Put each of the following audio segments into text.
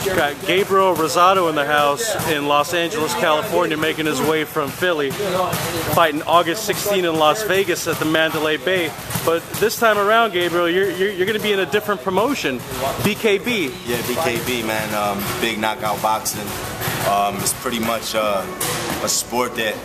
Got Gabriel Rosado in the house in Los Angeles, California, making his way from Philly, fighting August 16 in Las Vegas at the Mandalay Bay. But this time around, Gabriel, you're going to be in a different promotion, BKB. Yeah, BKB, man. Big knockout boxing. It's pretty much a sport that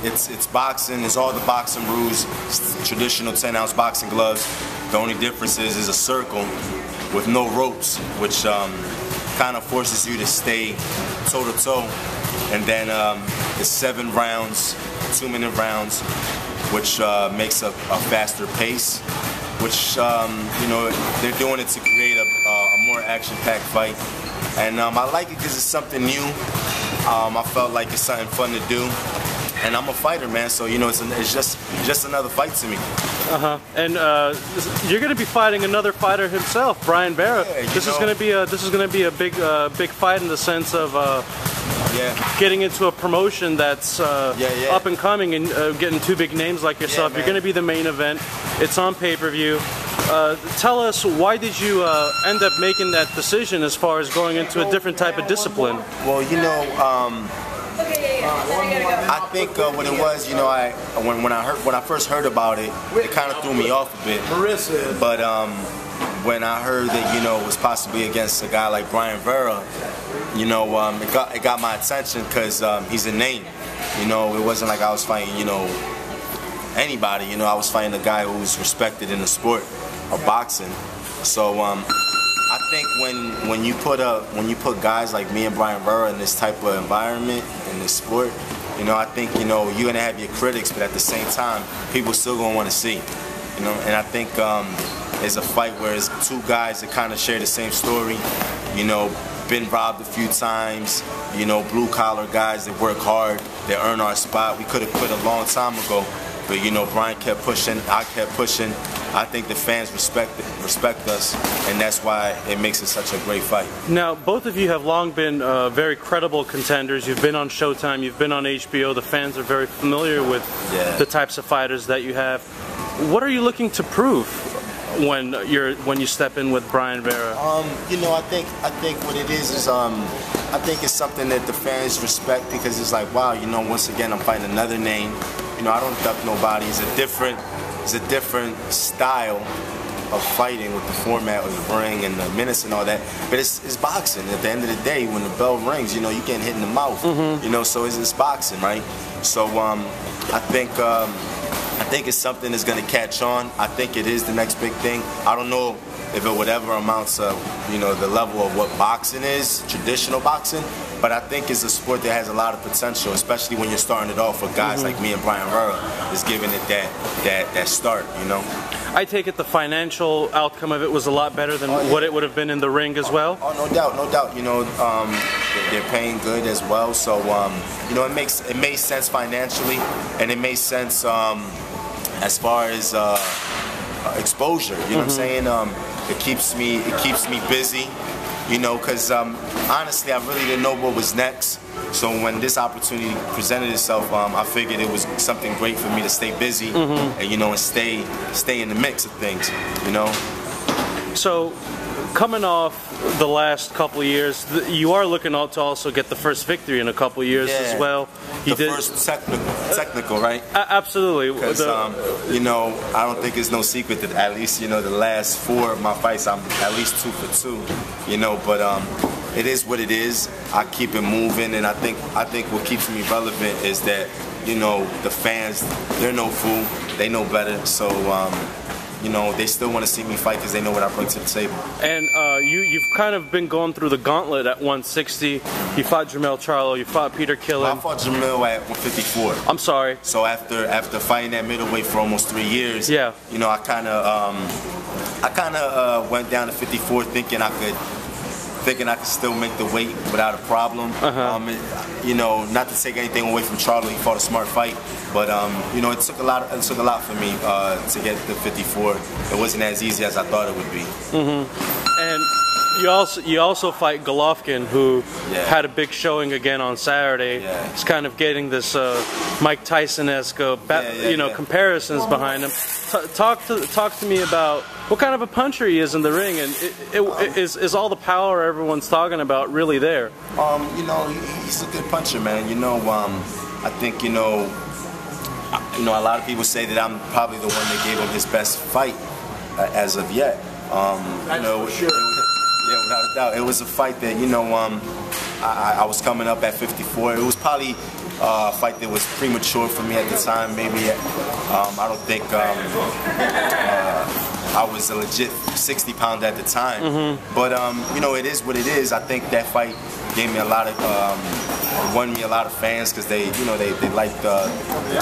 it's boxing. It's all the boxing rules. It's traditional 10-ounce boxing gloves. The only difference is a circle with no ropes, which kind of forces you to stay toe-to-toe. And then it's 7 rounds, 2-minute rounds, which makes a faster pace, which, you know, they're doing it to create a more action-packed fight. And I like it because it's something new. I felt like it's something fun to do. And I'm a fighter, man, so, you know, it's just another fight to me. And you're going to be fighting another fighter himself, Bryan Vera. Yeah, this is going to be a big fight in the sense of getting into a promotion that's up and coming and getting 2 big names like yourself. You're going to be the main event. It's on pay-per-view. Tell us, why did you end up making that decision as far as going into a different type of discipline? Well, you know, I think what it was, you know, when I first heard about it, it kind of threw me off a bit. But when I heard that, you know, it was possibly against a guy like Bryan Vera, you know, it got my attention because he's a name. You know, it wasn't like I was fighting, you know, anybody. You know, I was fighting a guy who's respected in the sport of boxing. So I think when you put guys like me and Bryan Vera in this type of environment, in this sport, you know, I think, you know, you're gonna have your critics, but at the same time, people still gonna want to see, you know. And I think it's a fight where it's 2 guys that kind of share the same story, you know, been robbed a few times, you know, blue collar guys that work hard, that earn our spot. We could have quit a long time ago, but you know, Bryan kept pushing, I kept pushing. I think the fans respect us, and that's why it makes it such a great fight. Now, both of you have long been very credible contenders. You've been on Showtime, you've been on HBO. The fans are very familiar with the types of fighters that you have. What are you looking to prove when you step in with Bryan Vera? You know, I think what it is I think it's something that the fans respect, because it's like, wow, you know, once again I'm fighting another name. You know, I don't duck nobody. It's a different style of fighting with the format of the ring and the minutes and all that. But it's boxing. At the end of the day, when the bell rings, you know, you getting hit in the mouth. You know, so it's boxing, right? So I think it's something that's gonna catch on. I think it is the next big thing. I don't know if it would ever amount to, you know, the level of what boxing is, traditional boxing, but I think it's a sport that has a lot of potential, especially when you're starting it off with guys like me and Bryan Vera, is giving it that start, you know. I take it the financial outcome of it was a lot better than what it would have been in the ring as well? Oh, no doubt, no doubt. You know, they're paying good as well, so, you know, it made sense financially, and it made sense as far as exposure, you know what I'm saying? It keeps me busy, you know, because honestly, I really didn't know what was next. So when this opportunity presented itself, I figured it was something great for me to stay busy and, you know, and stay in the mix of things, you know. So coming off the last couple of years, you are looking to also get the first victory in a couple of years as well. The first technical, right? Absolutely. Because, you know, I don't think it's no secret that at least, you know, the last 4 of my fights, I'm at least 2 for 2, you know, but it is what it is. I keep it moving, and I think what keeps me relevant is that, you know, the fans, they're no fool, they know better, so you know, they still want to see me fight because they know what I bring to the table. And you've kind of been going through the gauntlet at 160. You fought Jamel Charlo, you fought Peter Quillin. I fought Jamel at 154. I'm sorry. So after fighting that middleweight for almost 3 years, you know, I kind of went down to 54 thinking I could still make the weight without a problem. You know, not to take anything away from Charlo, he fought a smart fight, but you know, it took a lot for me to get to 54. It wasn't as easy as I thought it would be. And You also fight Golovkin, who had a big showing again on Saturday. He's kind of getting this Mike Tyson-esque comparisons behind him. Talk to me about what kind of a puncher he is in the ring, and is all the power everyone's talking about really there? He's a good puncher, man. I think a lot of people say that I'm probably the one that gave him his best fight as of yet. Without a doubt, it was a fight that I was coming up at 54. It was probably a fight that was premature for me at the time. Maybe I don't think I was a legit 60-pounder at the time. But it is what it is. I think that fight gave me a lot of, won me a lot of fans because they liked the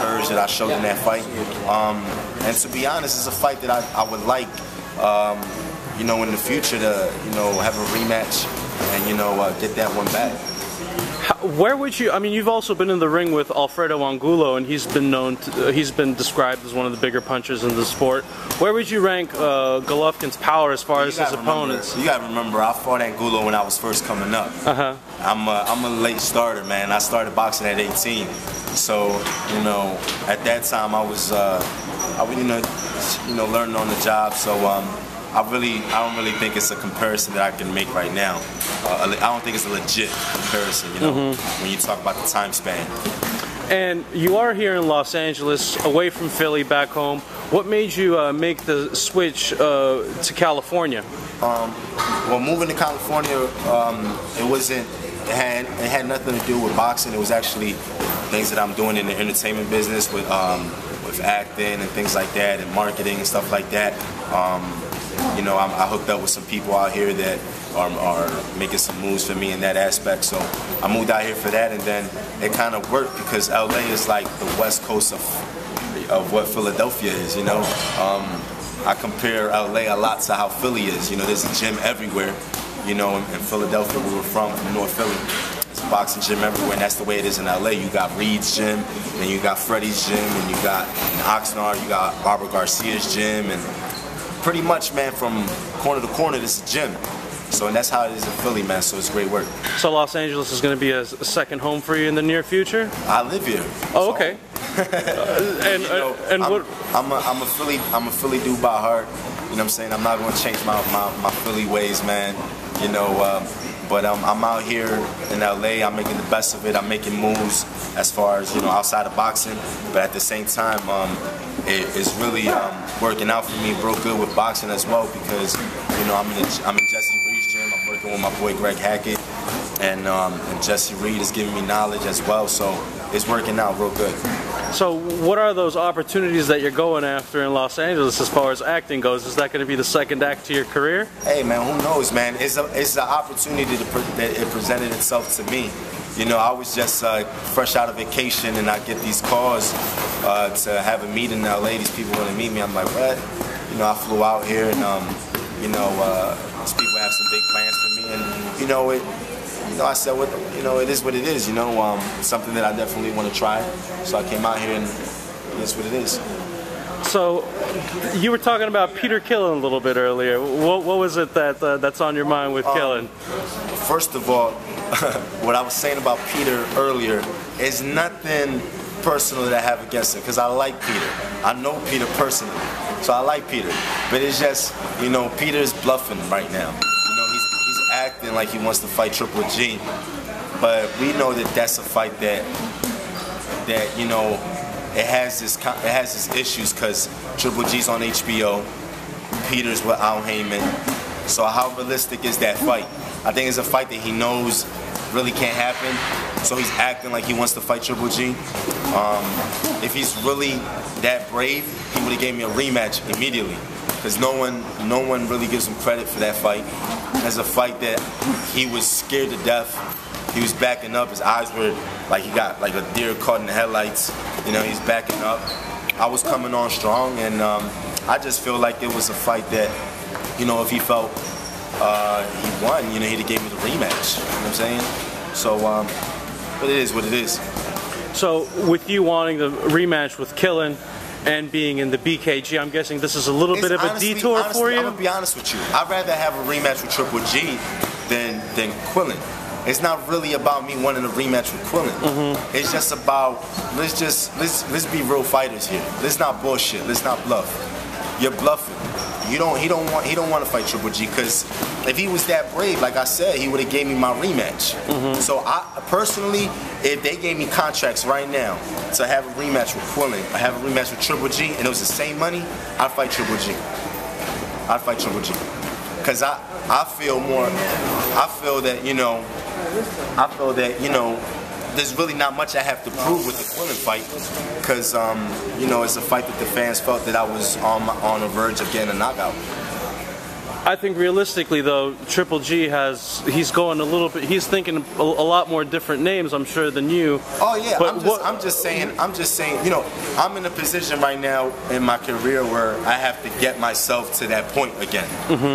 courage that I showed in that fight. And to be honest, it's a fight that I would like, in the future to, have a rematch and, get that one back. Where would you? I mean, you've also been in the ring with Alfredo Angulo, and he's been described as one of the bigger punchers in the sport. Where would you rank Golovkin's power as far as his opponents? You gotta remember, I fought Angulo when I was first coming up. I'm a late starter, man. I started boxing at 18, so at that time I was learning on the job. So I don't really think it's a comparison that I can make right now. I don't think it's a legit comparison, when you talk about the time span. And you are here in Los Angeles, away from Philly, back home. What made you make the switch to California? Well, moving to California, it had nothing to do with boxing. It was actually things that I'm doing in the entertainment business with acting and things like that, and marketing and stuff like that. I hooked up with some people out here that are making some moves for me in that aspect. So I moved out here for that, and then it kind of worked because LA is like the west coast of what Philadelphia is. I compare LA a lot to how Philly is. There's a gym everywhere. In Philadelphia, where we're from North Philly, there's a boxing gym everywhere, and that's the way it is in LA. You got Reed's gym, then you got Freddie's gym, and you got in Oxnard, you got Robert Garcia's gym, and pretty much, man, from corner to corner, this is a gym. So, and that's how it is in Philly, man, so it's great work. So Los Angeles is going to be a second home for you in the near future? I live here. Oh, okay. I'm a Philly dude by heart. You know what I'm saying? I'm not going to change my Philly ways, man. But I'm out here in LA. I'm making the best of it. I'm making moves as far as outside of boxing. But at the same time, it's really working out for me real good with boxing as well, because I'm in Jesse Reed's gym. I'm working with my boy Greg Hackett, and Jesse Reed is giving me knowledge as well. So it's working out real good. So what are those opportunities that you're going after in Los Angeles as far as acting goes? Is that going to be the second act to your career? Hey, man, who knows, man? It's an opportunity that it presented itself to me. I was just fresh out of vacation, and I get these calls to have a meeting in LA. These people want to meet me. I'm like, what? I flew out here, and these people have some big plans for me, and I said, it is what it is. Something that I definitely want to try. So I came out here, and it's what it is. So you were talking about Peter Quillin a little bit earlier. What was it that's on your mind with Quillin? First of all, what I was saying about Peter earlier is nothing personal that I have against him, because I like Peter. I know Peter personally, so I like Peter. But it's just, Peter's bluffing right now. He's acting like he wants to fight Triple G, but we know that that's a fight that it has its issues, because Triple G's on HBO, Peter's with Al Heyman. So how realistic is that fight? I think it's a fight that he knows really can't happen, so he's acting like he wants to fight Triple G. If he's really that brave, he would have gave me a rematch immediately, because no one really gives him credit for that fight. It's a fight that he was scared to death. He was backing up. His eyes were like he got like a deer caught in the headlights. He's backing up. I was coming on strong, and I just feel like it was a fight that, if he felt he won, he'd have gave me the rematch. You know what I'm saying? So, but it is what it is. So, with you wanting the rematch with Quillin, Yeah. and being in the BKG, I'm guessing this is a little bit of a detour for you? I'm going to be honest with you. I'd rather have a rematch with Triple G than Quillin. It's not really about me wanting a rematch with Quillin. It's just about, let's be real fighters here. Let's not bullshit. Let's not bluff. You're bluffing. He don't want to fight Triple G, because if he was that brave, like I said, he would have gave me my rematch. So I personally, if they gave me contracts right now to have a rematch with Quillin, or have a rematch with Triple G, and it was the same money, I'd fight Triple G. I'd fight Triple G. Because I feel that, you know, there's really not much I have to prove with the Quillin fight, because you know, it's a fight that the fans felt that I was on the verge of getting a knockout. I think realistically, though, Triple G he's going a little bit. He's thinking a lot more different names, I'm sure, than you. Oh yeah, but I'm just saying. You know, I'm in a position right now in my career where I have to get myself to that point again.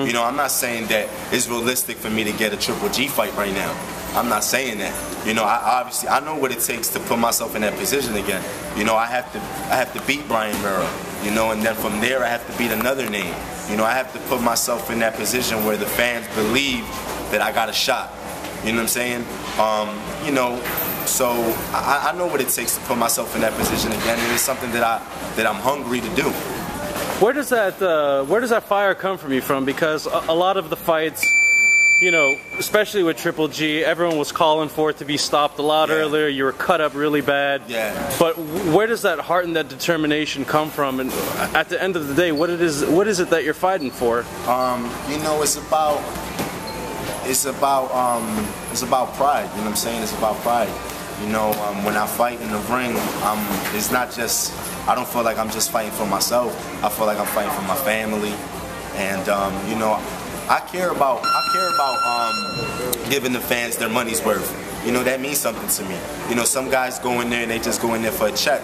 You know, I'm not saying that it's realistic for me to get a Triple G fight right now. I'm not saying that. You know, I know what it takes to put myself in that position again. You know, I have to beat Bryan Vera. You know, and then from there I have to beat another name. You know, I have to put myself in that position where the fans believe that I got a shot. You know what I'm saying? You know, so I know what it takes to put myself in that position again, and it's something that I'm hungry to do. Where does that fire come from you from? Because a lot of the fights, you know, especially with Triple G, everyone was calling for it to be stopped a lot earlier. You were cut up really bad. Yeah. But where does that heart and that determination come from? And at the end of the day, what is it that you're fighting for? You know, it's about pride. You know what I'm saying? It's about pride. You know, when I fight in the ring, it's not just. I don't feel like I'm just fighting for myself. I feel like I'm fighting for my family, and you know. I care about giving the fans their money's worth. You know, that means something to me. You know, some guys go in there and they just go in there for a check.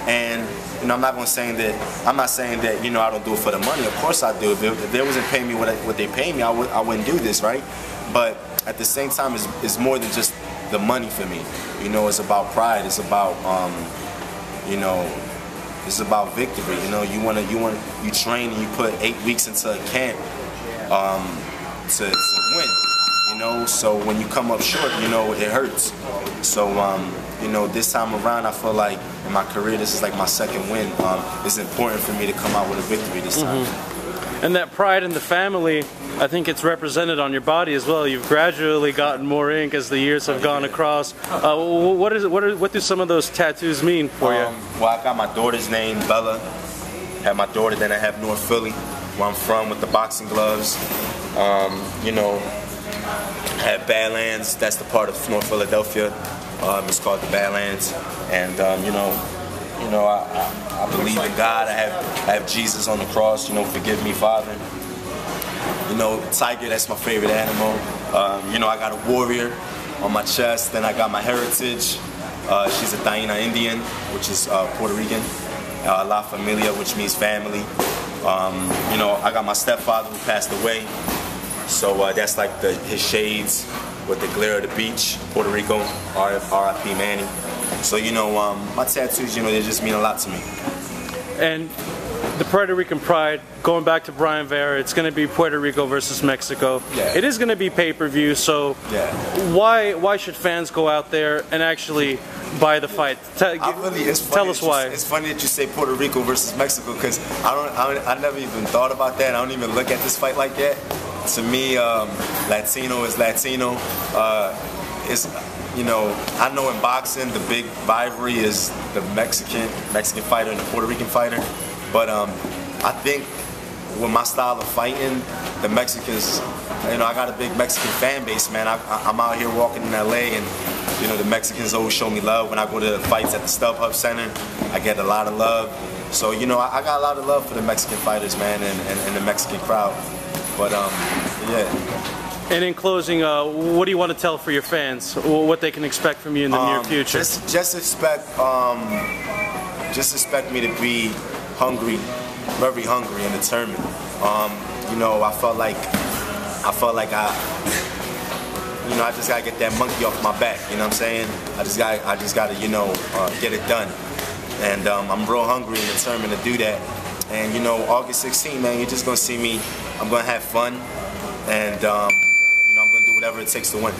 And you know, I'm not saying that you know I don't do it for the money. Of course I do. If they wasn't paying me what they pay me, I wouldn't do this, right? But at the same time, it's more than just the money for me. You know, it's about pride. It's about you know, it's about victory. You know, you train and you put 8 weeks into a camp. To win, you know, so when you come up short, you know, it hurts. So, you know, this time around, I feel like in my career, this is like my second win. It's important for me to come out with a victory this time. And that pride in the family, I think it's represented on your body as well. You've gradually gotten more ink as the years have gone across. What do some of those tattoos mean for you? Well, I got my daughter's name, Bella. I have my daughter, then I have North Philly, where I'm from, with the boxing gloves. You know, I have Badlands. That's the part of North Philadelphia. It's called the Badlands. And you know, I believe in God. I have Jesus on the cross. You know, forgive me, Father. You know, tiger. That's my favorite animal. You know, I got a warrior on my chest. Then I got my heritage. She's a Taína Indian, which is Puerto Rican. La Familia, which means family. You know, I got my stepfather who passed away, so that's like his shades with the glare of the beach, Puerto Rico, R.I.P. Manny. So, you know, my tattoos, you know, they just mean a lot to me. And the Puerto Rican pride, going back to Bryan Vera, it's going to be Puerto Rico versus Mexico. Yeah. It is going to be pay-per-view, so why should fans go out there and actually buy the fight? Tell us why. It's funny that you say Puerto Rico versus Mexico, because I never even thought about that. I don't even look at this fight like that. To me, Latino is Latino. It's, you know, I know in boxing the big rivalry is the Mexican fighter and the Puerto Rican fighter, but I think with my style of fighting, the Mexicans, you know, I got a big Mexican fan base, man. I'm out here walking in LA, and you know, the Mexicans always show me love. When I go to the fights at the StubHub Center, I get a lot of love. So, you know, I got a lot of love for the Mexican fighters, man, and the Mexican crowd. But, yeah. And in closing, what do you want to tell for your fans? What they can expect from you in the near future? Just expect me to be hungry, very hungry and determined. You know, I felt like you know, I just gotta get that monkey off my back. You know what I'm saying? I just gotta, you know, get it done. And I'm real hungry and determined to do that. And you know, August 16th, man, you're just gonna see me. I'm gonna have fun, and you know, I'm gonna do whatever it takes to win.